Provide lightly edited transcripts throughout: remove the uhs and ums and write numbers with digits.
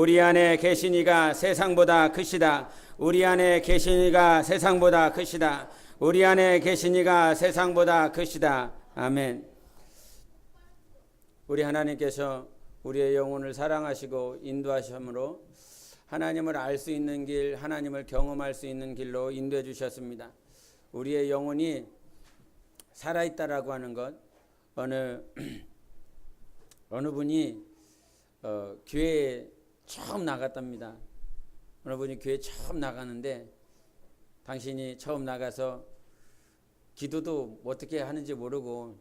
우리 안에 계신 이가 세상보다 크시다. 우리 안에 계신 이가 세상보다 크시다. 우리 안에 계신 이가 세상보다 크시다. 아멘. 우리 하나님께서 우리의 영혼을 사랑하시고 인도하심으로 하나님을 알 수 있는 길, 하나님을 경험할 수 있는 길로 인도해 주셨습니다. 우리의 영혼이 살아있다라고 하는 것, 어느 분이 교회에 처음 나갔답니다. 어느 분이 교회에 처음 나가는데 당신이 처음 나가서 기도도 어떻게 하는지 모르고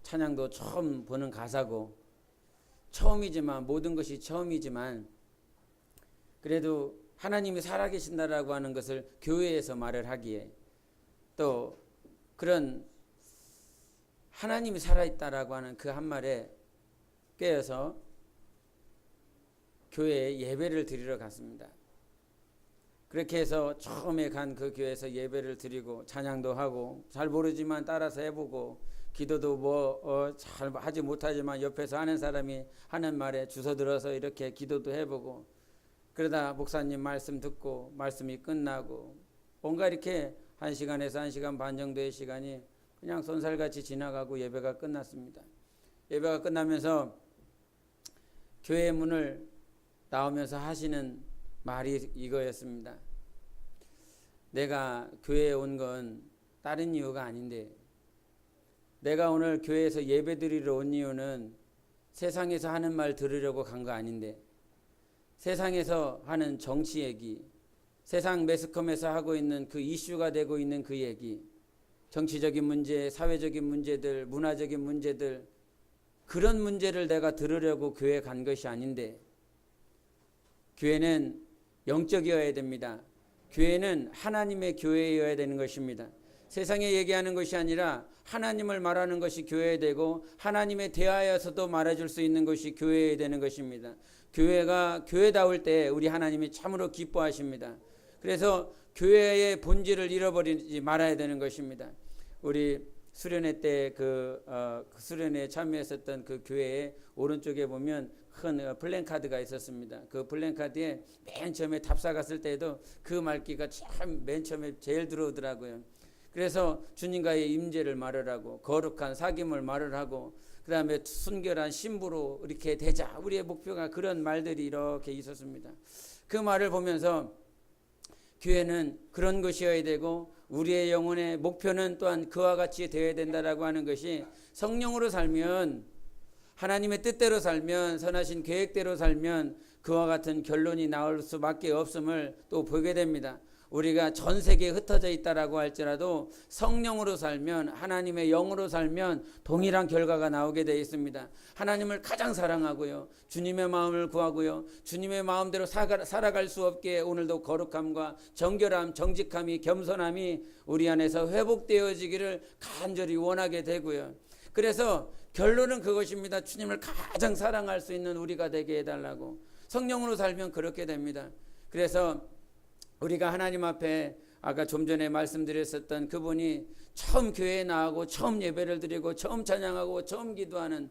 찬양도 처음 보는 가사고 처음이지만 모든 것이 처음이지만 그래도 하나님이 살아계신다라고 하는 것을 교회에서 말을 하기에 또 그런 하나님이 살아있다라고 하는 그 한 말에 깨어서 교회에 예배를 드리러 갔습니다. 그렇게 해서 처음에 간 그 교회에서 예배를 드리고 찬양도 하고 잘 모르지만 따라서 해보고 기도도 잘 하지 못하지만 옆에서 하는 사람이 하는 말에 주워들어서 이렇게 기도도 해보고 그러다 목사님 말씀 듣고 말씀이 끝나고 뭔가 이렇게 1시간에서 1시간 반 정도의 시간이 그냥 손살같이 지나가고 예배가 끝났습니다. 예배가 끝나면서 교회 문을 나오면서 하시는 말이 이거였습니다. 내가 교회에 온 건 다른 이유가 아닌데 내가 오늘 교회에서 예배드리러 온 이유는 세상에서 하는 말 들으려고 간 거 아닌데 세상에서 하는 정치 얘기, 세상 매스컴에서 하고 있는 그 이슈가 되고 있는 그 얘기, 정치적인 문제, 사회적인 문제들, 문화적인 문제들 그런 문제를 내가 들으려고 교회에 간 것이 아닌데 교회는 영적이어야 됩니다. 교회는 하나님의 교회여야 되는 것입니다. 세상에 얘기하는 것이 아니라 하나님을 말하는 것이 교회에 되고 하나님에 대하여서도 말해줄 수 있는 것이 교회에 되는 것입니다. 교회가 교회다울 때 우리 하나님이 참으로 기뻐하십니다. 그래서 교회의 본질을 잃어버리지 말아야 되는 것입니다. 우리 수련회 때 수련회에 참여했었던 그 교회의 오른쪽에 보면 큰 플랜카드가 있었습니다. 그 플랜카드에 맨 처음에 답사 갔을 때에도 그 말기가 참 맨 처음에 제일 들어오더라고요. 그래서 주님과의 임재를 말을 하고 거룩한 사귐을 말을 하고 그 다음에 순결한 신부로 이렇게 되자. 우리의 목표가 그런 말들이 이렇게 있었습니다. 그 말을 보면서 교회는 그런 것이어야 되고 우리의 영혼의 목표는 또한 그와 같이 되어야 된다라고 하는 것이 성령으로 살면 하나님의 뜻대로 살면 선하신 계획대로 살면 그와 같은 결론이 나올 수밖에 없음을 또 보게 됩니다. 우리가 전 세계에 흩어져 있다라고 할지라도 성령으로 살면 하나님의 영으로 살면 동일한 결과가 나오게 되어 있습니다. 하나님을 가장 사랑하고요. 주님의 마음을 구하고요. 주님의 마음대로 살아갈 수 없게 오늘도 거룩함과 정결함, 정직함이 겸손함이 우리 안에서 회복되어지기를 간절히 원하게 되고요. 그래서 결론은 그것입니다. 주님을 가장 사랑할 수 있는 우리가 되게 해달라고. 성령으로 살면 그렇게 됩니다. 그래서 우리가 하나님 앞에 아까 좀 전에 말씀드렸었던 그분이 처음 교회에 나가고 처음 예배를 드리고 처음 찬양하고 처음 기도하는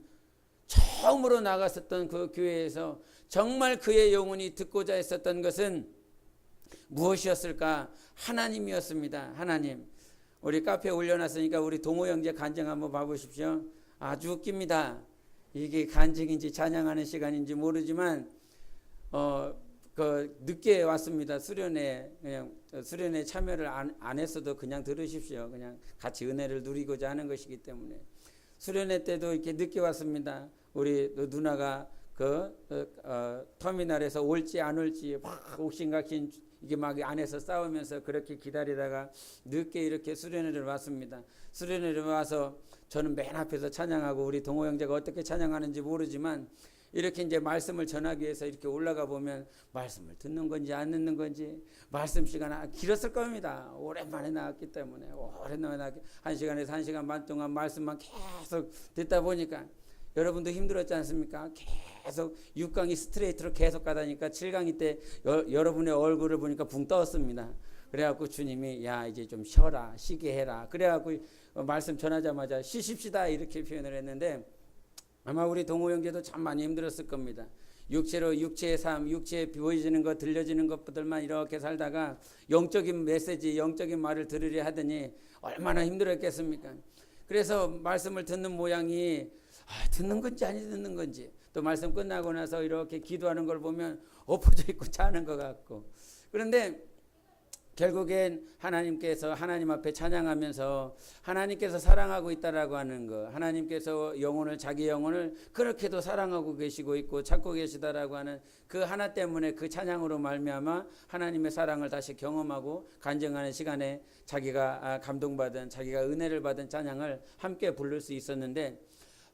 처음으로 나갔었던 그 교회에서 정말 그의 영혼이 듣고자 했었던 것은 무엇이었을까? 하나님이었습니다. 하나님. 우리 카페에 올려놨으니까 우리 동호 형제 간증 한번 봐보십시오. 아주 웃깁니다. 이게 간증인지 찬양하는 시간인지 모르지만 늦게 왔습니다. 수련회 참여를 안 했어도 그냥 들으십시오. 그냥 같이 은혜를 누리고자 하는 것이기 때문에 수련회 때도 이렇게 늦게 왔습니다. 우리 누나가 터미널에서 올지 안 올지 막 옥신각신 이게 막 안에서 싸우면서 그렇게 기다리다가 늦게 이렇게 수련회를 왔습니다. 수련회를 와서 저는 맨 앞에서 찬양하고 우리 동호 형제가 어떻게 찬양하는지 모르지만 이렇게 이제 말씀을 전하기 위해서 이렇게 올라가 보면 말씀을 듣는 건지 안 듣는 건지 말씀 시간 길었을 겁니다. 오랜만에 나왔기 때문에 오랜만에 1시간에서 1시간 반 동안 말씀만 계속 듣다 보니까 여러분도 힘들었지 않습니까? 계속 6강이 스트레이트로 계속 가다니까 7강이 때 여러분의 얼굴을 보니까 붕 떴습니다. 그래갖고 주님이 야 이제 좀 쉬어라, 쉬게 해라. 그래갖고 말씀 전하자마자 쉬십시다 이렇게 표현을 했는데 아마 우리 동호 형제도 참 많이 힘들었을 겁니다. 육체로 육체의 삶, 육체에 보여지는 것, 들려지는 것들만 이렇게 살다가 영적인 메시지, 영적인 말을 들으려 하더니 얼마나 힘들었겠습니까? 그래서 말씀을 듣는 모양이 듣는 건지 아니 듣는 건지, 또 말씀 끝나고 나서 이렇게 기도하는 걸 보면 엎어져 있고 자는 것 같고, 그런데 결국엔 하나님께서 하나님 앞에 찬양하면서 하나님께서 사랑하고 있다라고 하는 것, 하나님께서 영혼을, 자기 영혼을 그렇게도 사랑하고 계시고 있고 찾고 계시다라고 하는 그 하나 때문에 그 찬양으로 말미암아 하나님의 사랑을 다시 경험하고 간증하는 시간에 자기가 감동받은, 자기가 은혜를 받은 찬양을 함께 부를 수 있었는데,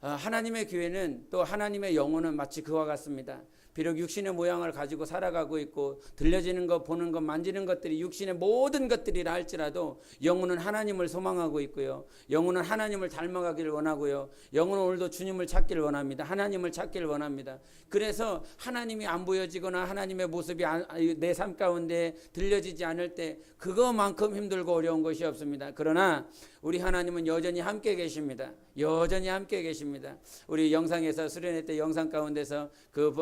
하나님의 교회는 또 하나님의 영혼은 마치 그와 같습니다. 비록 육신의 모양을 가지고 살아가고 있고 들려지는 것, 보는 것, 만지는 것들이 육신의 모든 것들이라 할지라도 영혼은 하나님을 소망하고 있고요. 영혼은 하나님을 닮아가기를 원하고요. 영혼은 오늘도 주님을 찾기를 원합니다. 하나님을 찾기를 원합니다. 그래서 하나님이 안 보여지거나 하나님의 모습이 내 삶 가운데 들려지지 않을 때 그거만큼 힘들고 어려운 것이 없습니다. 그러나 우리 하나님은 여전히 함께 계십니다. 여전히 함께 계십니다. 우리 영상에서 수련회 때 영상 가운데서 그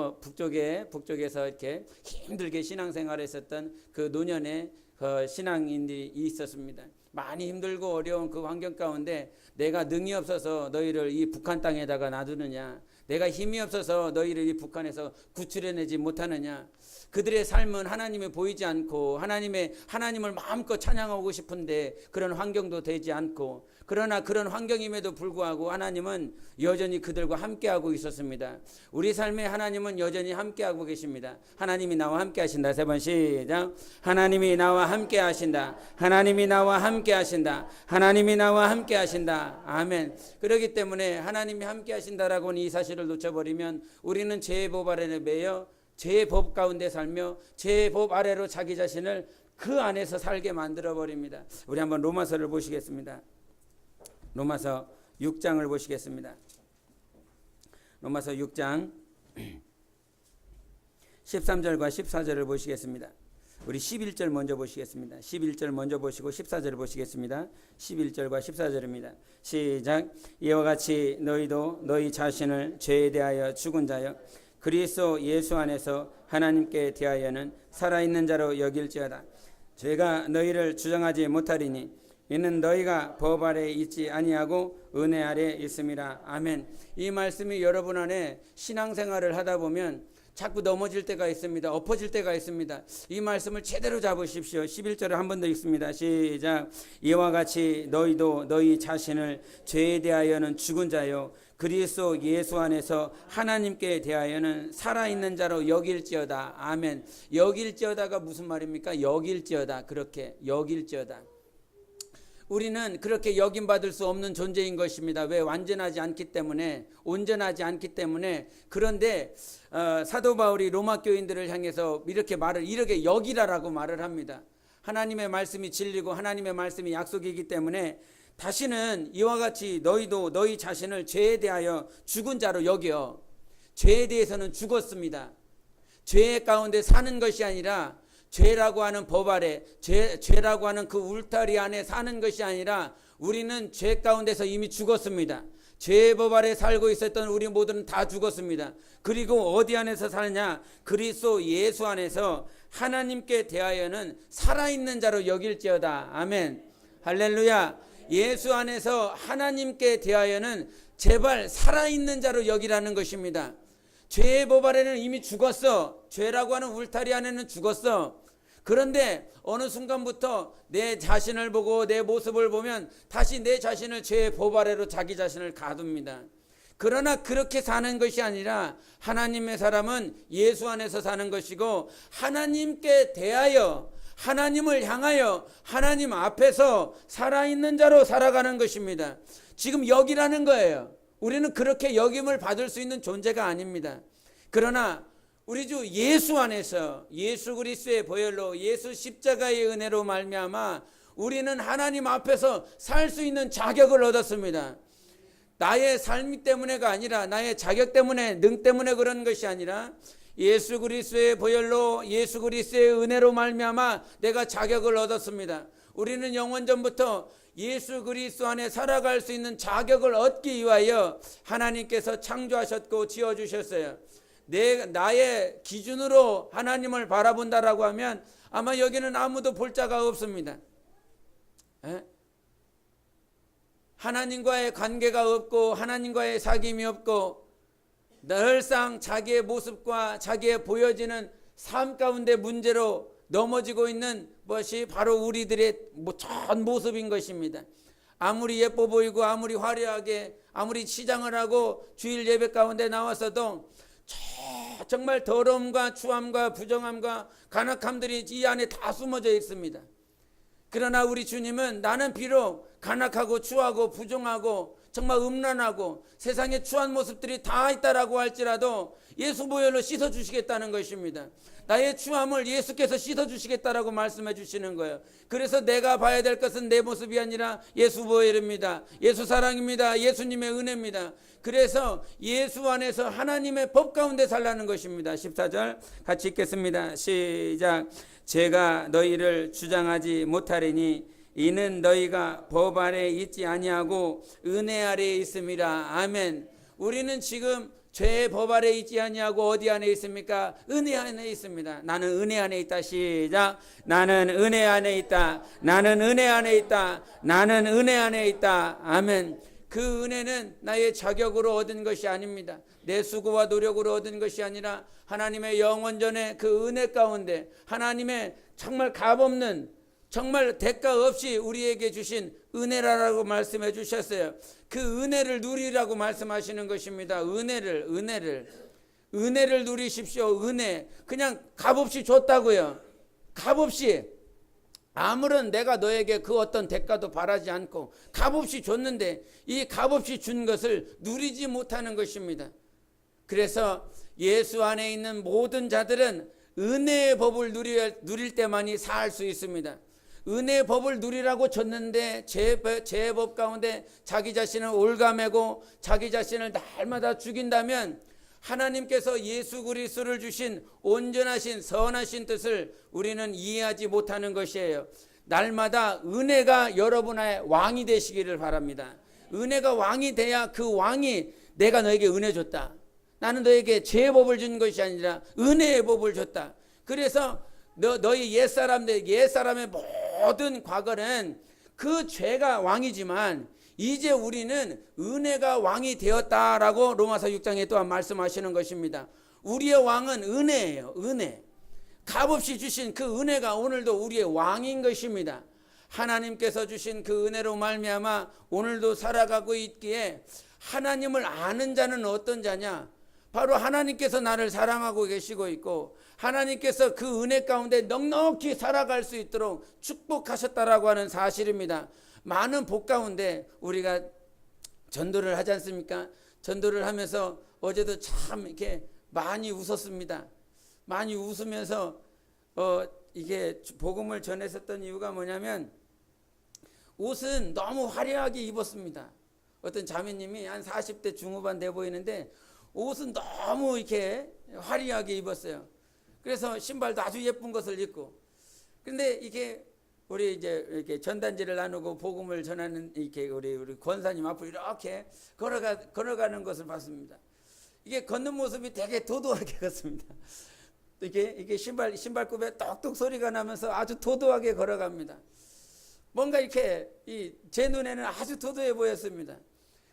북쪽에서 이렇게 힘들게 신앙생활을 했었던 그 노년의 그 신앙인들이 있었습니다. 많이 힘들고 어려운 그 환경 가운데 내가 능이 없어서 너희를 이 북한 땅에다가 놔두느냐, 내가 힘이 없어서 너희를 이 북한에서 구출해내지 못하느냐. 그들의 삶은 하나님이 보이지 않고 하나님을 마음껏 찬양하고 싶은데 그런 환경도 되지 않고, 그러나 그런 환경임에도 불구하고 하나님은 여전히 그들과 함께하고 있었습니다. 우리 삶에 하나님은 여전히 함께하고 계십니다. 하나님이 나와 함께 하신다. 3번 시작. 하나님이 나와 함께 하신다. 하나님이 나와 함께 하신다. 하나님이 나와 함께 하신다. 아멘. 그렇기 때문에 하나님이 함께 하신다라고는 이 사실을 놓쳐버리면 우리는 죄의 법 아래에 매여 죄의 법 가운데 살며 죄의 법 아래로 자기 자신을 그 안에서 살게 만들어버립니다. 우리 한번 로마서를 보시겠습니다. 로마서 6장을 보시겠습니다. 로마서 6장 13절과 14절을 보시겠습니다. 우리 11절 먼저 보시겠습니다. 11절 먼저 보시고 14절 보시겠습니다. 11절과 14절입니다. 시작. 이와 같이 너희도 너희 자신을 죄에 대하여 죽은 자여 그리스도 예수 안에서 하나님께 대하여는 살아있는 자로 여길지어다. 죄가 너희를 주장하지 못하리니 이는 너희가 법 아래 있지 아니하고 은혜 아래 있음이라. 아멘. 이 말씀이 여러분 안에 신앙생활을 하다 보면 자꾸 넘어질 때가 있습니다. 엎어질 때가 있습니다. 이 말씀을 제대로 잡으십시오. 11절을 한 번 더 읽습니다. 시작. 이와 같이 너희도 너희 자신을 죄에 대하여는 죽은 자요 그리스도 예수 안에서 하나님께 대하여는 살아있는 자로 여길지어다. 아멘. 여길지어다가 무슨 말입니까? 여길지어다. 그렇게 여길지어다. 우리는 그렇게 여김받을 수 없는 존재인 것입니다. 왜? 완전하지 않기 때문에, 온전하지 않기 때문에. 그런데 사도 바울이 로마 교인들을 향해서 이렇게 여기라라고 말을 합니다. 하나님의 말씀이 진리고 하나님의 말씀이 약속이기 때문에 다시는 이와 같이 너희도 너희 자신을 죄에 대하여 죽은 자로 여겨. 죄에 대해서는 죽었습니다. 죄 가운데 사는 것이 아니라 죄라고 하는 법 아래, 죄라고 하는 그 울타리 안에 사는 것이 아니라 우리는 죄 가운데서 이미 죽었습니다. 죄의 법 아래 살고 있었던 우리 모두는 다 죽었습니다. 그리고 어디 안에서 사느냐? 그리스도 예수 안에서 하나님께 대하여는 살아있는 자로 여길지어다. 아멘. 할렐루야. 예수 안에서 하나님께 대하여는 제발 살아있는 자로 여기라는 것입니다. 죄의 법 아래는 이미 죽었어. 죄라고 하는 울타리 안에는 죽었어. 그런데 어느 순간부터 내 자신을 보고 내 모습을 보면 다시 내 자신을 죄의 법 아래로 자기 자신을 가둡니다. 그러나 그렇게 사는 것이 아니라 하나님의 사람은 예수 안에서 사는 것이고 하나님께 대하여, 하나님을 향하여 하나님 앞에서 살아있는 자로 살아가는 것입니다. 지금 여기라는 거예요. 우리는 그렇게 여김을 받을 수 있는 존재가 아닙니다. 그러나 우리 주 예수 안에서, 예수 그리스도의 보혈로, 예수 십자가의 은혜로 말미암아 우리는 하나님 앞에서 살 수 있는 자격을 얻었습니다. 나의 삶 때문에가 아니라, 나의 자격 때문에, 능 때문에 그런 것이 아니라 예수 그리스도의 보혈로, 예수 그리스도의 은혜로 말미암아 내가 자격을 얻었습니다. 우리는 영원전부터 예수 그리스도 안에 살아갈 수 있는 자격을 얻기 위하여 하나님께서 창조하셨고 지어주셨어요. 나의 기준으로 하나님을 바라본다라고 하면 아마 여기는 아무도 볼 자가 없습니다. 하나님과의 관계가 없고 하나님과의 사귐이 없고 늘상 자기의 모습과 자기의 보여지는 삶 가운데 문제로 넘어지고 있는 것이 바로 우리들의 전 모습인 것입니다. 아무리 예뻐 보이고 아무리 화려하게 아무리 치장을 하고 주일 예배 가운데 나왔어도 정말 더러움과 추함과 부정함과 간악함들이 이 안에 다 숨어져 있습니다. 그러나 우리 주님은 나는 비록 간악하고 추하고 부정하고 정말 음란하고 세상에 추한 모습들이 다 있다라고 할지라도 예수 보혈로 씻어주시겠다는 것입니다. 나의 추함을 예수께서 씻어주시겠다라고 말씀해 주시는 거예요. 그래서 내가 봐야 될 것은 내 모습이 아니라 예수 보혈입니다. 예수 사랑입니다. 예수님의 은혜입니다. 그래서 예수 안에서 하나님의 법 가운데 살라는 것입니다. 14절 같이 읽겠습니다. 시작. 제가 너희를 주장하지 못하리니 이는 너희가 법 아래 있지 아니하고 은혜 아래에 있음이라. 아멘. 우리는 지금 죄의 법 아래 있지 아니하고 어디 안에 있습니까? 은혜 안에 있습니다. 나는 은혜 안에 있다. 시작. 나는 은혜 안에 있다. 나는 은혜 안에 있다. 나는 은혜 안에 있다. 아멘. 그 은혜는 나의 자격으로 얻은 것이 아닙니다. 내 수고와 노력으로 얻은 것이 아니라 하나님의 영원전의 그 은혜 가운데 하나님의 정말 값없는 정말 대가 없이 우리에게 주신 은혜라고 말씀해 주셨어요. 그 은혜를 누리라고 말씀하시는 것입니다. 은혜를 누리십시오. 은혜 그냥 값없이 줬다고요. 값없이 아무런 내가 너에게 그 어떤 대가도 바라지 않고 값없이 줬는데 이 값없이 준 것을 누리지 못하는 것입니다. 그래서 예수 안에 있는 모든 자들은 은혜의 법을 누릴 때만이 살 수 있습니다. 은혜의 법을 누리라고 줬는데 죄의 법 가운데 자기 자신을 올가매고 자기 자신을 날마다 죽인다면 하나님께서 예수 그리스도를 주신 온전하신 선하신 뜻을 우리는 이해하지 못하는 것이에요. 날마다 은혜가 여러분의 왕이 되시기를 바랍니다. 은혜가 왕이 돼야 그 왕이 내가 너에게 은혜 줬다. 나는 너에게 죄의 법을 준 것이 아니라 은혜의 법을 줬다. 그래서 너희 옛사람의 모든 과거는 그 죄가 왕이지만 이제 우리는 은혜가 왕이 되었다라고 로마서 6장에 또한 말씀하시는 것입니다. 우리의 왕은 은혜예요. 은혜. 값없이 주신 그 은혜가 오늘도 우리의 왕인 것입니다. 하나님께서 주신 그 은혜로 말미암아 오늘도 살아가고 있기에 하나님을 아는 자는 어떤 자냐? 바로 하나님께서 나를 사랑하고 계시고 있고 하나님께서 그 은혜 가운데 넉넉히 살아갈 수 있도록 축복하셨다라고 하는 사실입니다. 많은 복 가운데 우리가 전도를 하지 않습니까? 전도를 하면서 어제도 참 이렇게 많이 웃었습니다. 많이 웃으면서 이게 복음을 전했었던 이유가 뭐냐면 옷은 너무 화려하게 입었습니다. 어떤 자매님이 한 40대 중후반 돼 보이는데 옷은 너무 이렇게 화려하게 입었어요. 그래서 신발도 아주 예쁜 것을 입고. 근데 이게 우리 이제 이렇게 전단지를 나누고 복음을 전하는 이렇게 우리 권사님 앞으로 이렇게 걸어가는 것을 봤습니다. 이게 걷는 모습이 되게 도도하게 걷습니다. 이게 신발굽에 똑똑 소리가 나면서 아주 도도하게 걸어갑니다. 뭔가 이렇게 제 눈에는 아주 도도해 보였습니다.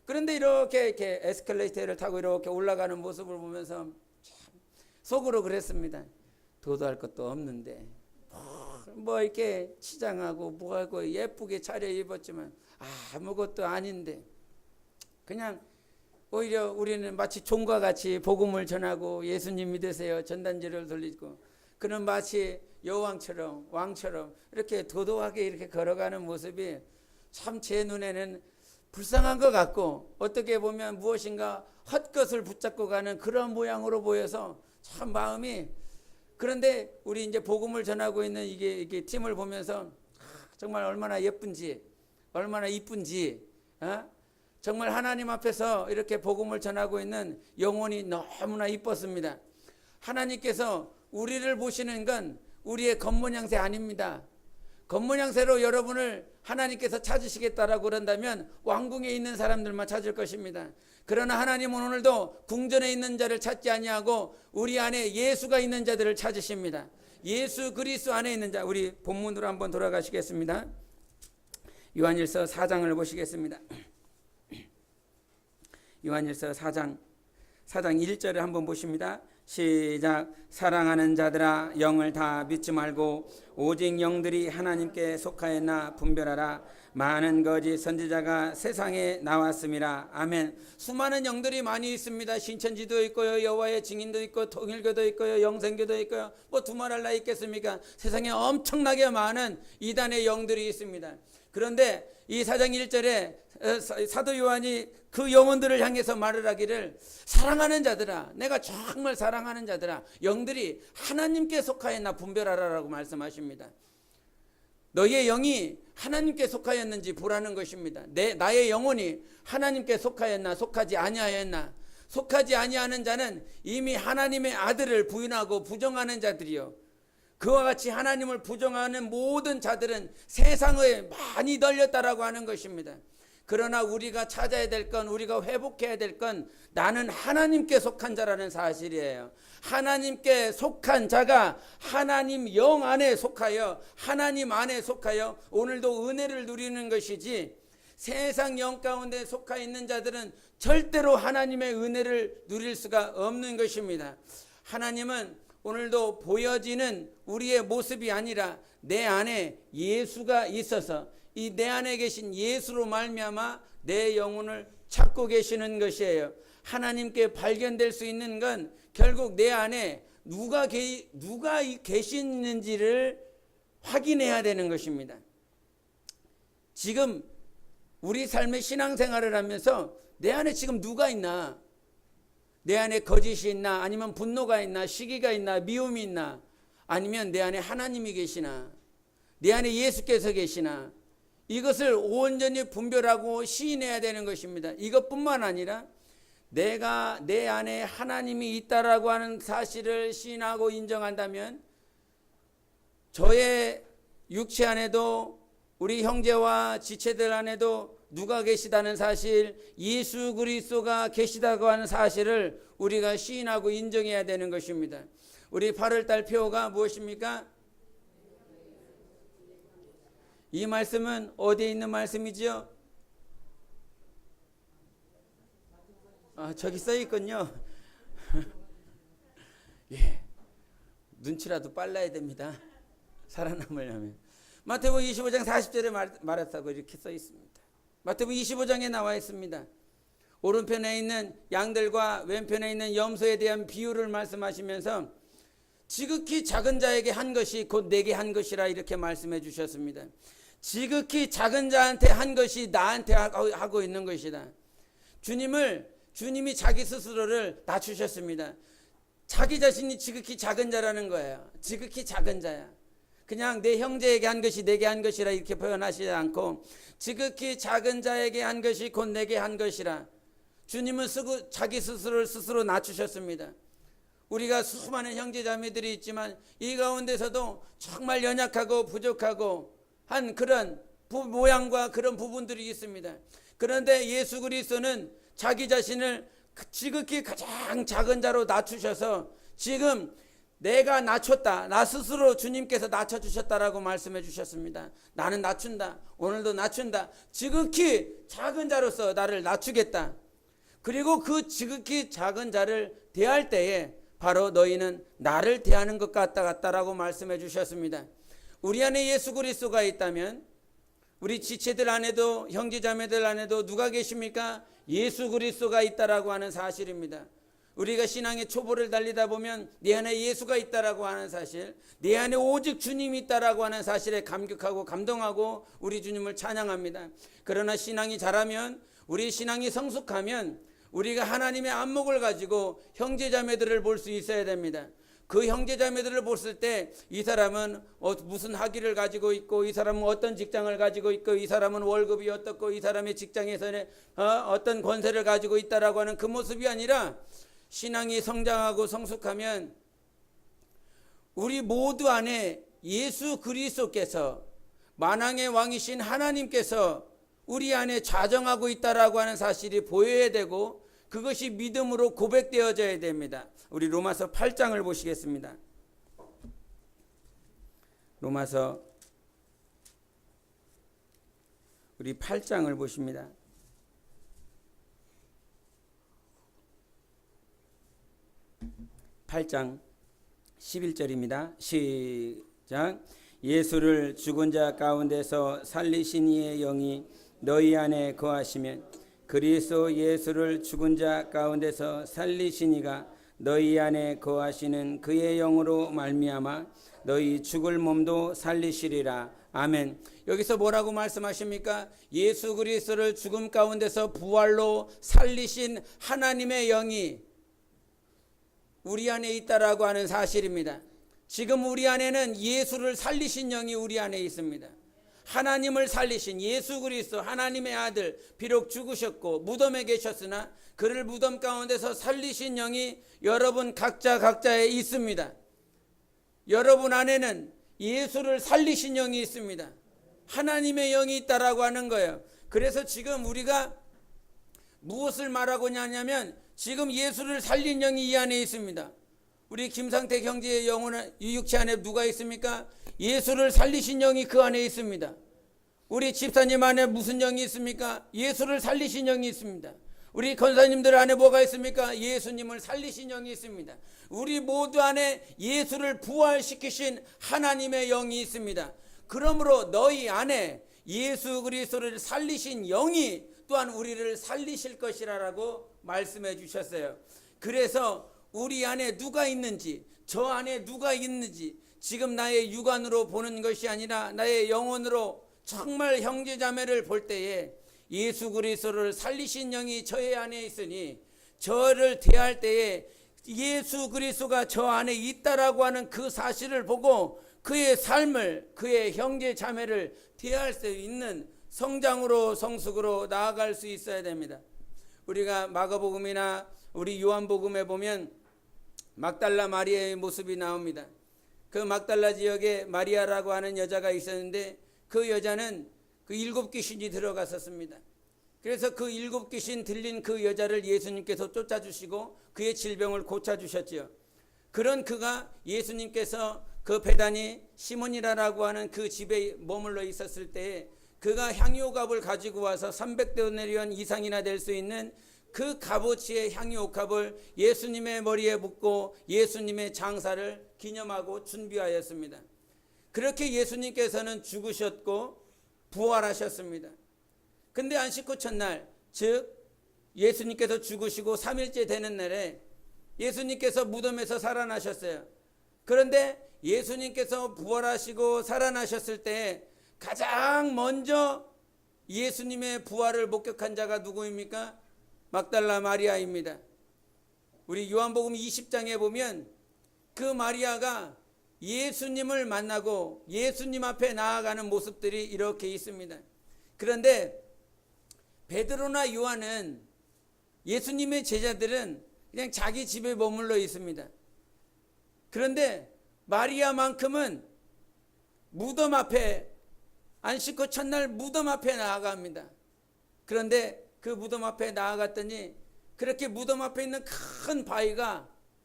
그런데 이렇게 에스컬레이터를 타고 이렇게 올라가는 모습을 보면서 참 속으로 그랬습니다. 도도할 것도 없는데 뭐 이렇게 치장하고 뭐하고 예쁘게 차려입었지만 아무것도 아닌데 그냥 오히려 우리는 마치 종과 같이 복음을 전하고 예수님 믿으세요 전단지를 돌리고 그는 마치 여왕처럼 왕처럼 이렇게 도도하게 이렇게 걸어가는 모습이 참 제 눈에는 불쌍한 것 같고 어떻게 보면 무엇인가 헛것을 붙잡고 가는 그런 모양으로 보여서 참 마음이 그런데 우리 이제 복음을 전하고 있는 이게 팀을 보면서 정말 얼마나 예쁜지 얼마나 이쁜지 정말 하나님 앞에서 이렇게 복음을 전하고 있는 영혼이 너무나 이뻤습니다. 하나님께서 우리를 보시는 건 우리의 겉모양새 아닙니다. 겉모양새로 여러분을 하나님께서 찾으시겠다라고 그런다면 왕궁에 있는 사람들만 찾을 것입니다. 그러나 하나님은 오늘도 궁전에 있는 자를 찾지 아니하고 우리 안에 예수가 있는 자들을 찾으십니다. 예수 그리스도 안에 있는 자. 우리 본문으로 한번 돌아가시겠습니다. 요한일서 4장을 보시겠습니다. 요한일서 4장 1절을 한번 보십니다. 시작. 사랑하는 자들아 영을 다 믿지 말고 오직 영들이 하나님께 속하였나 분별하라. 많은 거짓 선지자가 세상에 나왔음이라. 아멘. 수많은 영들이 많이 있습니다. 신천지도 있고요, 여호와의 증인도 있고, 통일교도 있고요, 영생교도 있고요. 뭐 두말할 나위 있겠습니까? 세상에 엄청나게 많은 이단의 영들이 있습니다. 그런데 이 4장 1절에 사도 요한이 그 영혼들을 향해서 말을 하기를, 사랑하는 자들아, 내가 정말 사랑하는 자들아, 영들이 하나님께 속하였나 분별하라라고 말씀하십니다. 너희의 영이 하나님께 속하였는지 보라는 것입니다. 나의 영혼이 하나님께 속하였나 속하지 아니하였나. 속하지 아니하는 자는 이미 하나님의 아들을 부인하고 부정하는 자들이요, 그와 같이 하나님을 부정하는 모든 자들은 세상에 많이 널렸다라고 하는 것입니다. 그러나 우리가 찾아야 될 건, 우리가 회복해야 될 건 나는 하나님께 속한 자라는 사실이에요. 하나님께 속한 자가 하나님 영 안에 속하여, 하나님 안에 속하여 오늘도 은혜를 누리는 것이지, 세상 영 가운데 속하 있는 자들은 절대로 하나님의 은혜를 누릴 수가 없는 것입니다. 하나님은 오늘도 보여지는 우리의 모습이 아니라 내 안에 예수가 있어서 이 내 안에 계신 예수로 말미암아 내 영혼을 찾고 계시는 것이에요. 하나님께 발견될 수 있는 건 결국 내 안에 누가 계시는지를 확인해야 되는 것입니다. 지금 우리 삶의 신앙생활을 하면서 내 안에 지금 누가 있나? 내 안에 거짓이 있나? 아니면 분노가 있나? 시기가 있나? 미움이 있나? 아니면 내 안에 하나님이 계시나? 내 안에 예수께서 계시나? 이것을 온전히 분별하고 시인해야 되는 것입니다. 이것뿐만 아니라 내가 내 안에 하나님이 있다라고 하는 사실을 시인하고 인정한다면 저의 육체 안에도, 우리 형제와 지체들 안에도 누가 계시다는 사실, 예수 그리스도가 계시다고 하는 사실을 우리가 시인하고 인정해야 되는 것입니다. 우리 8월달 표가 무엇입니까? 이 말씀은 어디에 있는 말씀이지요? 저기 써 있군요. 예, 눈치라도 빨라야 됩니다. 살아남으려면. 마태복음 25장 40절에 말했다고 이렇게 써 있습니다. 마태복음 25장에 나와 있습니다. 오른편에 있는 양들과 왼편에 있는 염소에 대한 비유를 말씀하시면서 지극히 작은 자에게 한 것이 곧 내게 한 것이라 이렇게 말씀해 주셨습니다. 지극히 작은 자한테 한 것이 나한테 하고 있는 것이다. 주님이 자기 스스로를 낮추셨습니다. 자기 자신이 지극히 작은 자라는 거예요. 지극히 작은 자야. 그냥 내 형제에게 한 것이 내게 한 것이라 이렇게 표현하시지 않고 지극히 작은 자에게 한 것이 곧 내게 한 것이라. 주님은 자기 스스로를 스스로 낮추셨습니다. 우리가 수많은 형제자매들이 있지만 이 가운데서도 정말 연약하고 부족하고 한 그런 모양과 그런 부분들이 있습니다. 그런데 예수 그리스도는 자기 자신을 지극히 가장 작은 자로 낮추셔서 지금 내가 낮췄다, 나 스스로 주님께서 낮춰주셨다라고 말씀해 주셨습니다. 나는 낮춘다, 오늘도 낮춘다, 지극히 작은 자로서 나를 낮추겠다. 그리고 그 지극히 작은 자를 대할 때에 바로 너희는 나를 대하는 것 같다라고 말씀해 주셨습니다. 우리 안에 예수 그리스도가 있다면 우리 지체들 안에도, 형제자매들 안에도 누가 계십니까? 예수 그리스도가 있다라고 하는 사실입니다. 우리가 신앙의 초보를 달리다 보면 내 안에 예수가 있다라고 하는 사실, 내 안에 오직 주님이 있다라고 하는 사실에 감격하고 감동하고 우리 주님을 찬양합니다. 그러나 신앙이 자라면, 우리 신앙이 성숙하면 우리가 하나님의 안목을 가지고 형제자매들을 볼 수 있어야 됩니다. 그 형제자매들을 봤을 때 이 사람은 무슨 학위를 가지고 있고, 이 사람은 어떤 직장을 가지고 있고, 이 사람은 월급이 어떻고, 이 사람의 직장에서는 어떤 권세를 가지고 있다라고 하는 그 모습이 아니라, 신앙이 성장하고 성숙하면 우리 모두 안에 예수 그리스도께서 만왕의 왕이신 하나님께서 우리 안에 좌정하고 있다라고 하는 사실이 보여야 되고 그것이 믿음으로 고백되어져야 됩니다. 우리 로마서 8장을 보시겠습니다. 로마서 우리 8장을 보십니다. 8장 11절입니다. 시작. 예수를 죽은 자 가운데서 살리신 이의 영이 너희 안에 거하시면 그리스도 예수를 죽은 자 가운데서 살리신 이가 너희 안에 거하시는 그의 영으로 말미암아 너희 죽을 몸도 살리시리라. 아멘. 여기서 뭐라고 말씀하십니까? 예수 그리스도를 죽음 가운데서 부활로 살리신 하나님의 영이 우리 안에 있다라고 하는 사실입니다. 지금 우리 안에는 예수를 살리신 영이 우리 안에 있습니다. 하나님을 살리신 예수 그리스도 하나님의 아들, 비록 죽으셨고 무덤에 계셨으나 그를 무덤 가운데서 살리신 영이 여러분 각자에 있습니다. 여러분 안에는 예수를 살리신 영이 있습니다. 하나님의 영이 있다라고 하는 거예요. 그래서 지금 우리가 무엇을 말하고 하냐면 지금 예수를 살린 영이 이 안에 있습니다. 우리 김상태 형제의 영혼은 이 육체 안에 누가 있습니까? 예수를 살리신 영이 그 안에 있습니다. 우리 집사님 안에 무슨 영이 있습니까? 예수를 살리신 영이 있습니다. 우리 권사님들 안에 뭐가 있습니까? 예수님을 살리신 영이 있습니다. 우리 모두 안에 예수를 부활시키신 하나님의 영이 있습니다. 그러므로 너희 안에 예수 그리스도를 살리신 영이 또한 우리를 살리실 것이라고 말씀해 주셨어요. 그래서 우리 안에 누가 있는지, 저 안에 누가 있는지 지금 나의 육안으로 보는 것이 아니라 나의 영혼으로 정말 형제자매를 볼 때에 예수 그리스도를 살리신 영이 저의 안에 있으니 저를 대할 때에 예수 그리스도가 저 안에 있다라고 하는 그 사실을 보고 그의 삶을, 그의 형제자매를 대할 수 있는 성장으로 성숙으로 나아갈 수 있어야 됩니다. 우리가 마가복음이나 우리 요한복음에 보면 막달라 마리아의 모습이 나옵니다. 그 막달라 지역에 마리아라고 하는 여자가 있었는데 그 여자는 그 7 귀신이 들어갔었습니다. 그래서 그 7 귀신 들린 그 여자를 예수님께서 쫓아주시고 그의 질병을 고쳐주셨지요. 그런 그가 예수님께서 그 베다니 시몬이라고 하는 그 집에 머물러 있었을 때에 그가 향유옥합을 가지고 와서 300데나리온 이상이나 될 수 있는 그 값어치의 향유옥합을 예수님의 머리에 붓고 예수님의 장사를 기념하고 준비하였습니다. 그렇게 예수님께서는 죽으셨고 부활하셨습니다. 근데 안식 후 첫날, 즉 예수님께서 죽으시고 3일째 되는 날에 예수님께서 무덤에서 살아나셨어요. 그런데 예수님께서 부활하시고 살아나셨을 때 가장 먼저 예수님의 부활을 목격한 자가 누구입니까? 막달라 마리아입니다. 우리 요한복음 20장에 보면 그 마리아가 예수님을 만나고 예수님 앞에 나아가는 모습들이 이렇게 있습니다. 그런데 베드로나 요한은 예수님의 제자들은 그냥 자기 집에 머물러 있습니다. 그런데 마리아만큼은 무덤 앞에 안식 후 첫날 무덤 앞에 나아갑니다. 그런데 그 무덤 앞에 나아갔더니 그렇게 무덤 앞에 있는 큰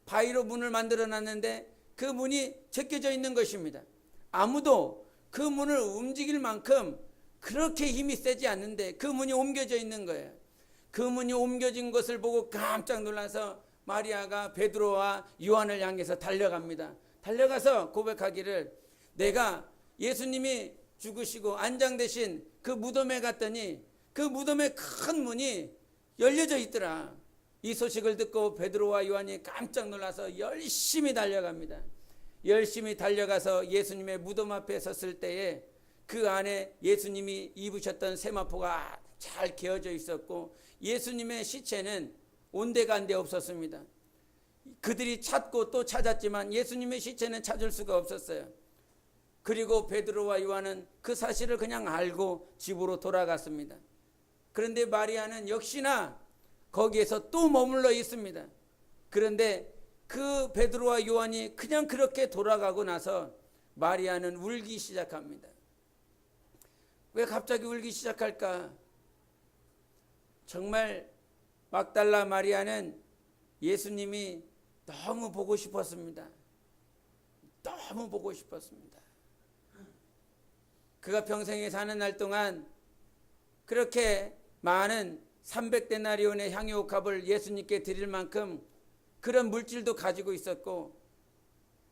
바위로 문을 만들어 놨는데 그 문이 제껴져 있는 것입니다. 아무도 그 문을 움직일 만큼 그렇게 힘이 세지 않는데 그 문이 옮겨져 있는 거예요. 그 문이 옮겨진 것을 보고 깜짝 놀라서 마리아가 베드로와 요한을 향해서 달려갑니다. 달려가서 고백하기를 내가 예수님이 죽으시고 안장되신 그 무덤에 갔더니 그 무덤의 큰 문이 열려져 있더라. 이 소식을 듣고 베드로와 요한이 깜짝 놀라서 열심히 달려갑니다. 열심히 달려가서 예수님의 무덤 앞에 섰을 때에 그 안에 예수님이 입으셨던 세마포가 잘 개어져 있었고 예수님의 시체는 온데간데 없었습니다. 그들이 찾고 또 찾았지만 예수님의 시체는 찾을 수가 없었어요. 그리고 베드로와 요한은 그 사실을 그냥 알고 집으로 돌아갔습니다. 그런데 마리아는 역시나 거기에서 또 머물러 있습니다. 그런데 그 베드로와 요한이 그냥 그렇게 돌아가고 나서 마리아는 울기 시작합니다. 왜 갑자기 울기 시작할까? 정말 막달라 마리아는 예수님이 너무 보고 싶었습니다. 너무 보고 싶었습니다. 그가 평생에 사는 날 동안 그렇게 많은 300데나리온의 향유옥합을 예수님께 드릴 만큼 그런 물질도 가지고 있었고,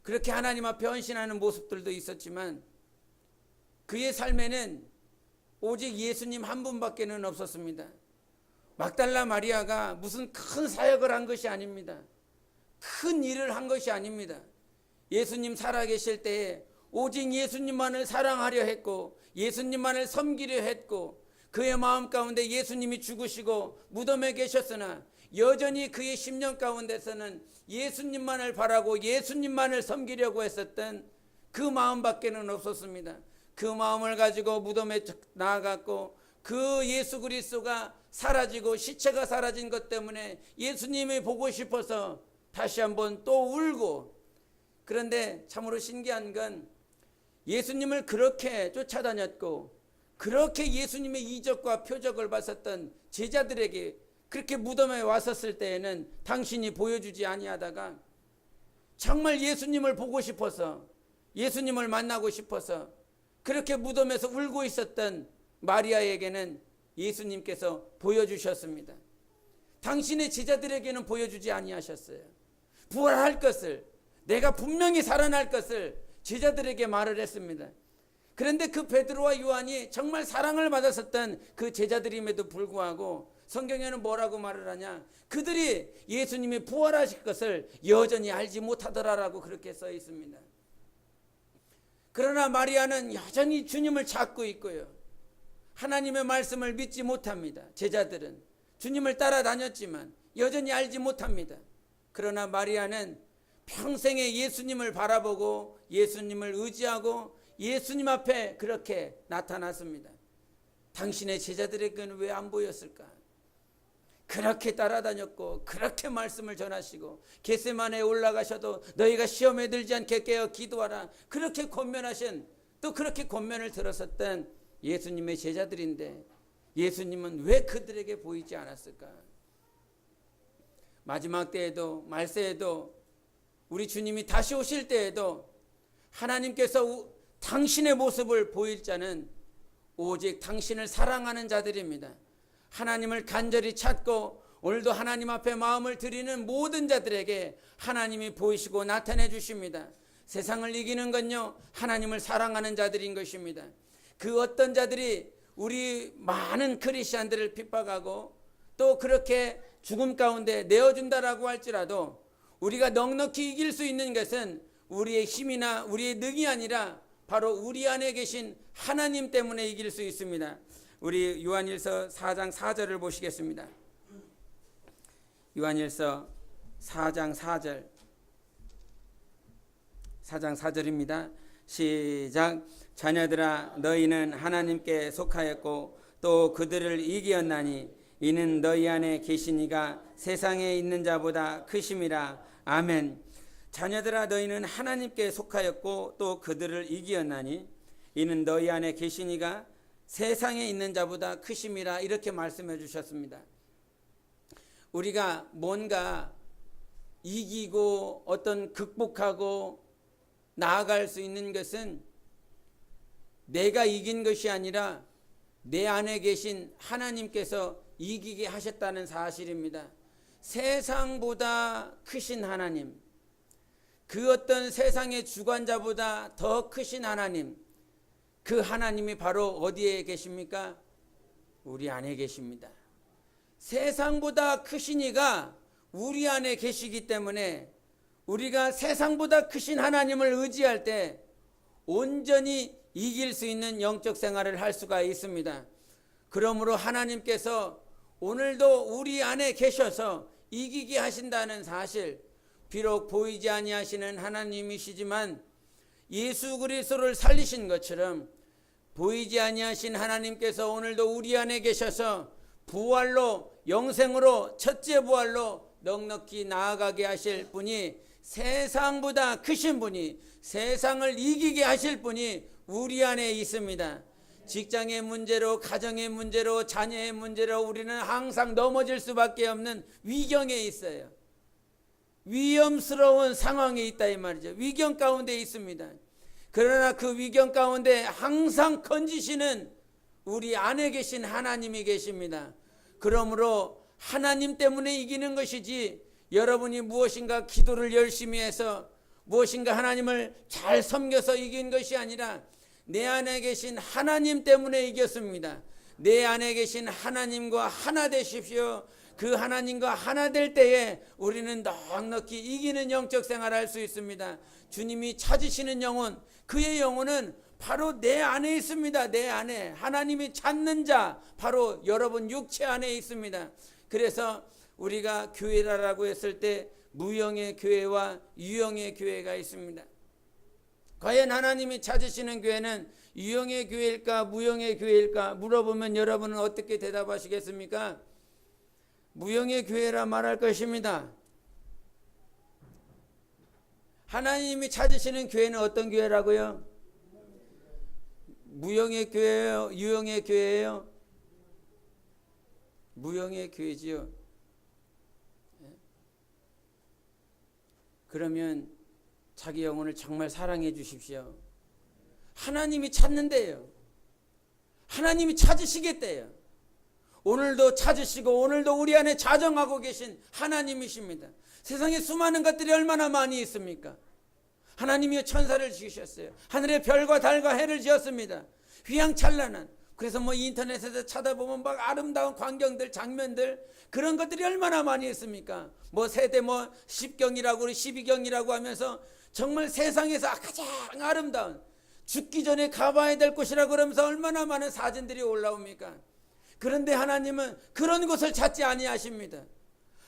그렇게 하나님 앞에 헌신하는 모습들도 있었지만, 그의 삶에는 오직 예수님 한 분밖에는 없었습니다. 막달라 마리아가 무슨 큰 사역을 한 것이 아닙니다. 큰 일을 한 것이 아닙니다. 예수님 살아계실 때에 오직 예수님만을 사랑하려 했고, 예수님만을 섬기려 했고, 그의 마음 가운데 예수님이 죽으시고 무덤에 계셨으나 여전히 그의 심령 가운데서는 예수님만을 바라고 예수님만을 섬기려고 했었던 그 마음밖에는 없었습니다. 그 마음을 가지고 무덤에 나아갔고, 그 예수 그리스도가 사라지고 시체가 사라진 것 때문에 예수님이 보고 싶어서 다시 한번 또 울고, 그런데 참으로 신기한 건 예수님을 그렇게 쫓아다녔고 그렇게 예수님의 이적과 표적을 봤었던 제자들에게 그렇게 무덤에 왔었을 때에는 당신이 보여주지 아니하다가 정말 예수님을 보고 싶어서, 예수님을 만나고 싶어서 그렇게 무덤에서 울고 있었던 마리아에게는 예수님께서 보여주셨습니다. 당신의 제자들에게는 보여주지 아니하셨어요. 부활할 것을, 내가 분명히 살아날 것을 제자들에게 말을 했습니다. 그런데 그 베드로와 요한이 정말 사랑을 받았었던 그 제자들임에도 불구하고 성경에는 뭐라고 말을 하냐? 그들이 예수님이 부활하실 것을 여전히 알지 못하더라라고 그렇게 써 있습니다. 그러나 마리아는 여전히 주님을 찾고 있고요, 하나님의 말씀을 믿지 못합니다. 제자들은 주님을 따라다녔지만 여전히 알지 못합니다. 그러나 마리아는 평생에 예수님을 바라보고 예수님을 의지하고 예수님 앞에 그렇게 나타났습니다. 당신의 제자들에게는 왜 안 보였을까? 그렇게 따라다녔고 그렇게 말씀을 전하시고 겟세마네에 올라가셔도 너희가 시험에 들지 않게 깨어 기도하라, 그렇게 권면하신, 또 그렇게 권면을 들었었던 예수님의 제자들인데 예수님은 왜 그들에게 보이지 않았을까? 마지막 때에도 말세에도 우리 주님이 다시 오실 때에도 하나님께서 당신의 모습을 보일 자는 오직 당신을 사랑하는 자들입니다. 하나님을 간절히 찾고 오늘도 하나님 앞에 마음을 드리는 모든 자들에게 하나님이 보이시고 나타내 주십니다. 세상을 이기는 건요, 하나님을 사랑하는 자들인 것입니다. 그 어떤 자들이 우리 많은 크리스찬들을 핍박하고 또 그렇게 죽음 가운데 내어준다라고 할지라도 우리가 넉넉히 이길 수 있는 것은 우리의 힘이나 우리의 능이 아니라 바로 우리 안에 계신 하나님 때문에 이길 수 있습니다. 우리 요한일서 4장 4절을 보시겠습니다. 요한일서 4장 4절, 4장 4절입니다. 시작. 자녀들아, 너희는 하나님께 속하였고 또 그들을 이기었나니 이는 너희 안에 계신 이가 세상에 있는 자보다 크심이라. 아멘. 자녀들아, 너희는 하나님께 속하였고 또 그들을 이기었나니 이는 너희 안에 계신 이가 세상에 있는 자보다 크심이라. 이렇게 말씀해 주셨습니다. 우리가 뭔가 이기고 어떤 극복하고 나아갈 수 있는 것은 내가 이긴 것이 아니라 내 안에 계신 하나님께서 이기게 하셨다는 사실입니다. 세상보다 크신 하나님, 그 어떤 세상의 주관자보다 더 크신 하나님, 그 하나님이 바로 어디에 계십니까? 우리 안에 계십니다. 세상보다 크신 이가 우리 안에 계시기 때문에 우리가 세상보다 크신 하나님을 의지할 때 온전히 이길 수 있는 영적 생활을 할 수가 있습니다. 그러므로 하나님께서 오늘도 우리 안에 계셔서 이기게 하신다는 사실, 비록 보이지 아니하시는 하나님이시지만 예수 그리스도를 살리신 것처럼 보이지 아니하신 하나님께서 오늘도 우리 안에 계셔서 부활로, 영생으로, 첫째 부활로 넉넉히 나아가게 하실 분이, 세상보다 크신 분이, 세상을 이기게 하실 분이 우리 안에 있습니다. 직장의 문제로, 가정의 문제로, 자녀의 문제로 우리는 항상 넘어질 수밖에 없는 위경에 있어요. 위험스러운 상황에 있다 이 말이죠. 위경 가운데 있습니다. 그러나 그 위경 가운데 항상 건지시는 우리 안에 계신 하나님이 계십니다. 그러므로 하나님 때문에 이기는 것이지, 여러분이 무엇인가 기도를 열심히 해서 무엇인가 하나님을 잘 섬겨서 이긴 것이 아니라 내 안에 계신 하나님 때문에 이겼습니다. 내 안에 계신 하나님과 하나 되십시오. 그 하나님과 하나 될 때에 우리는 넉넉히 이기는 영적 생활을 할 수 있습니다. 주님이 찾으시는 영혼, 그의 영혼은 바로 내 안에 있습니다. 내 안에 하나님이 찾는 자, 바로 여러분 육체 안에 있습니다. 그래서 우리가 교회라고 했을 때 무형의 교회와 유형의 교회가 있습니다. 과연 하나님이 찾으시는 교회는 유형의 교회일까 무형의 교회일까 물어보면 여러분은 어떻게 대답하시겠습니까? 무형의 교회라 말할 것입니다. 하나님이 찾으시는 교회는 어떤 교회라고요? 무형의 교회예요? 유형의 교회예요? 무형의 교회지요. 그러면 자기 영혼을 정말 사랑해 주십시오. 하나님이 찾는데요. 하나님이 찾으시겠대요. 오늘도 찾으시고 오늘도 우리 안에 자정하고 계신 하나님이십니다. 세상에 수많은 것들이 얼마나 많이 있습니까? 하나님이 천사를 지으셨어요. 하늘에 별과 달과 해를 지었습니다. 휘황찬란한, 그래서 인터넷에서 찾아보면 막 아름다운 광경들, 장면들, 그런 것들이 얼마나 많이 있습니까? 세대 10경이라고 12경이라고 하면서 정말 세상에서 가장 아름다운, 죽기 전에 가봐야 될 곳이라고 그러면서 얼마나 많은 사진들이 올라옵니까? 그런데 하나님은 그런 곳을 찾지 아니하십니다.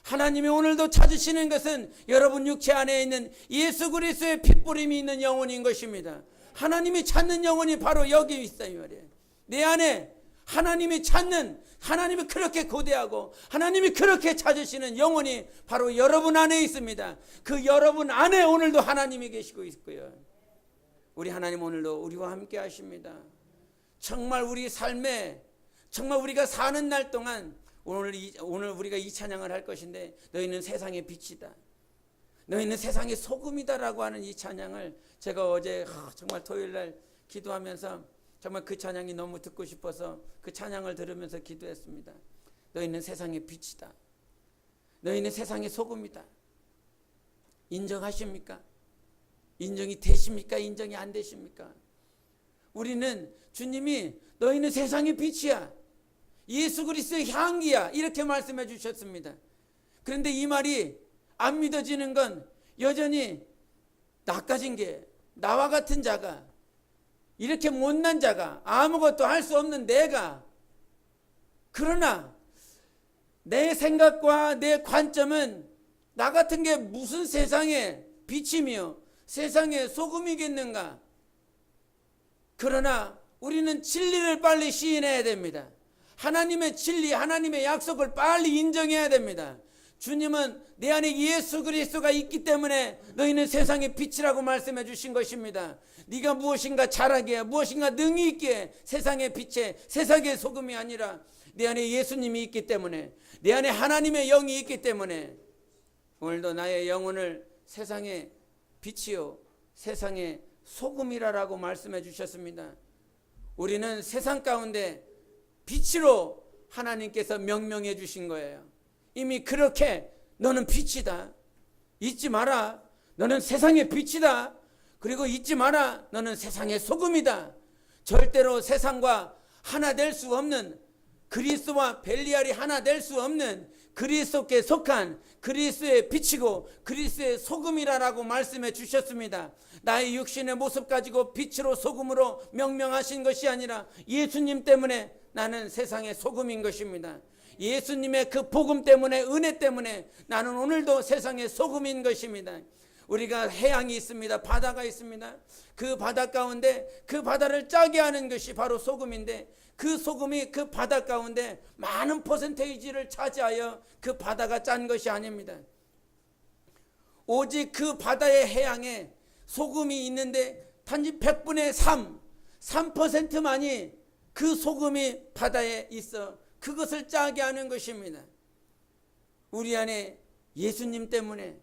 하나님이 오늘도 찾으시는 것은 여러분 육체 안에 있는 예수 그리스도의 핏부림이 있는 영혼인 것입니다. 하나님이 찾는 영혼이 바로 여기 있어요 말이에요. 내 안에 하나님이 찾는, 하나님이 그렇게 고대하고 하나님이 그렇게 찾으시는 영혼이 바로 여러분 안에 있습니다. 그 여러분 안에 오늘도 하나님이 계시고 있고요. 우리 하나님 오늘도 우리와 함께 하십니다. 정말 우리 삶에, 정말 우리가 사는 날 동안 오늘 우리가 이 찬양을 할 것인데, 너희는 세상의 빛이다, 너희는 세상의 소금이다라고 하는 이 찬양을 제가 어제 정말 토요일날 기도하면서 정말 그 찬양이 너무 듣고 싶어서 그 찬양을 들으면서 기도했습니다. 너희는 세상의 빛이다, 너희는 세상의 소금이다. 인정하십니까? 인정이 되십니까? 인정이 안 되십니까? 우리는 주님이 너희는 세상의 빛이야, 예수 그리스도의 향기야, 이렇게 말씀해 주셨습니다. 그런데 이 말이 안 믿어지는 건 여전히 낚아진 게, 나와 같은 자가, 이렇게 못난 자가, 아무것도 할 수 없는 내가, 그러나 내 생각과 내 관점은 나 같은 게 무슨 세상의 빛이며 세상의 소금이겠는가? 그러나 우리는 진리를 빨리 시인해야 됩니다. 하나님의 진리, 하나님의 약속을 빨리 인정해야 됩니다. 주님은 내 안에 예수 그리스도가 있기 때문에 너희는 세상의 빛이라고 말씀해 주신 것입니다. 네가 무엇인가 잘하기에, 무엇인가 능히 있기에 세상의 빛에, 세상의 소금이 아니라 내 안에 예수님이 있기 때문에, 내 안에 하나님의 영이 있기 때문에 오늘도 나의 영혼을 세상의 빛이요 세상의 소금이라고 말씀해 주셨습니다. 우리는 세상 가운데 빛으로 하나님께서 명명해 주신 거예요. 이미 그렇게 너는 빛이다, 잊지 마라, 너는 세상의 빛이다, 그리고 잊지 마라, 너는 세상의 소금이다. 절대로 세상과 하나 될 수 없는, 그리스도와 벨리알이 하나 될 수 없는 그리스도께 속한 그리스도의 빛이고 그리스도의 소금이라고 말씀해 주셨습니다. 나의 육신의 모습 가지고 빛으로 소금으로 명명하신 것이 아니라 예수님 때문에 나는 세상의 소금인 것입니다. 예수님의 그 복음 때문에, 은혜 때문에 나는 오늘도 세상의 소금인 것입니다. 우리가 해양이 있습니다. 바다가 있습니다. 그 바다 가운데 그 바다를 짜게 하는 것이 바로 소금인데, 그 소금이 그 바다 가운데 많은 퍼센테이지를 차지하여 그 바다가 짠 것이 아닙니다. 오직 그 바다의 해양에 소금이 있는데 단지 100분의 3%만이 그 소금이 바다에 있어 그것을 짜게 하는 것입니다. 우리 안에 예수님 때문에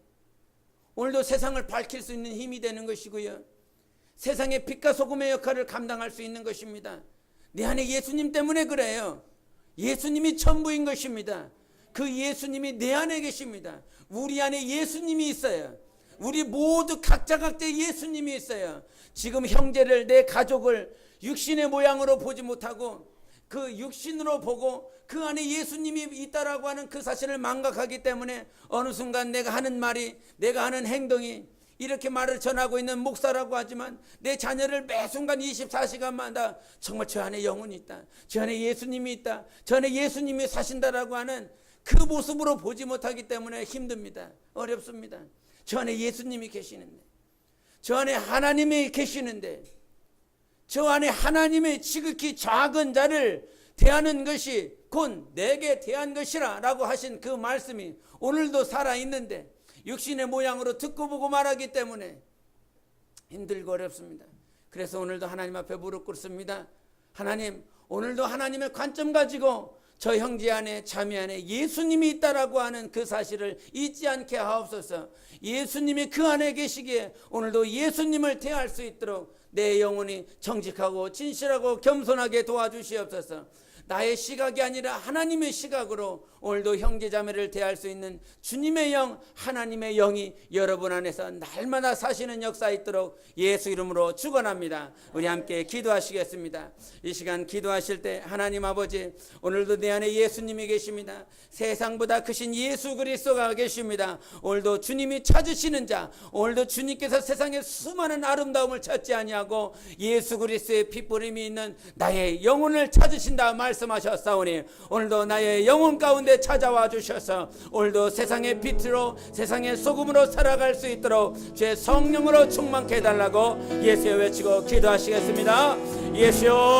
오늘도 세상을 밝힐 수 있는 힘이 되는 것이고요. 세상의 빛과 소금의 역할을 감당할 수 있는 것입니다. 내 안에 예수님 때문에 그래요. 예수님이 전부인 것입니다. 그 예수님이 내 안에 계십니다. 우리 안에 예수님이 있어요. 우리 모두 각자의 예수님이 있어요. 지금 형제를, 내 가족을 육신의 모양으로 보지 못하고 그 육신으로 보고 그 안에 예수님이 있다라고 하는 그 사실을 망각하기 때문에 어느 순간 내가 하는 말이, 내가 하는 행동이, 이렇게 말을 전하고 있는 목사라고 하지만 내 자녀를 매 순간 24시간마다 정말 저 안에 영혼이 있다, 저 안에 예수님이 있다, 저 안에 예수님이 사신다라고 하는 그 모습으로 보지 못하기 때문에 힘듭니다. 어렵습니다. 저 안에 예수님이 계시는데, 저 안에 하나님이 계시는데, 저 안에 하나님의 지극히 작은 자를 대하는 것이 곧 내게 대한 것이라 라고 하신 그 말씀이 오늘도 살아있는데 육신의 모양으로 듣고 보고 말하기 때문에 힘들고 어렵습니다. 그래서 오늘도 하나님 앞에 무릎 꿇습니다. 하나님, 오늘도 하나님의 관점 가지고 저 형제 안에, 자매 안에 예수님이 있다라고 하는 그 사실을 잊지 않게 하옵소서. 예수님이 그 안에 계시기에 오늘도 예수님을 대할 수 있도록 내 영혼이 정직하고 진실하고 겸손하게 도와주시옵소서. 나의 시각이 아니라 하나님의 시각으로 오늘도 형제자매를 대할 수 있는 주님의 영, 하나님의 영이 여러분 안에서 날마다 사시는 역사 있도록 예수 이름으로 축원합니다. 우리 함께 기도하시겠습니다. 이 시간 기도하실 때 하나님 아버지, 오늘도 내 안에 예수님이 계십니다. 세상보다 크신 예수 그리스도가 계십니다. 오늘도 주님이 찾으시는 자, 오늘도 주님께서 세상의 수많은 아름다움을 찾지 아니하고 예수 그리스도의 핏부림이 있는 나의 영혼을 찾으신다 말씀하셨사오니 오늘도 나의 영혼 가운데 찾아와 주셔서 오늘도 세상의 빛으로, 세상의 소금으로 살아갈 수 있도록 주의 성령으로 충만케 해달라고 예수여 외치고 기도하시겠습니다. 예수여.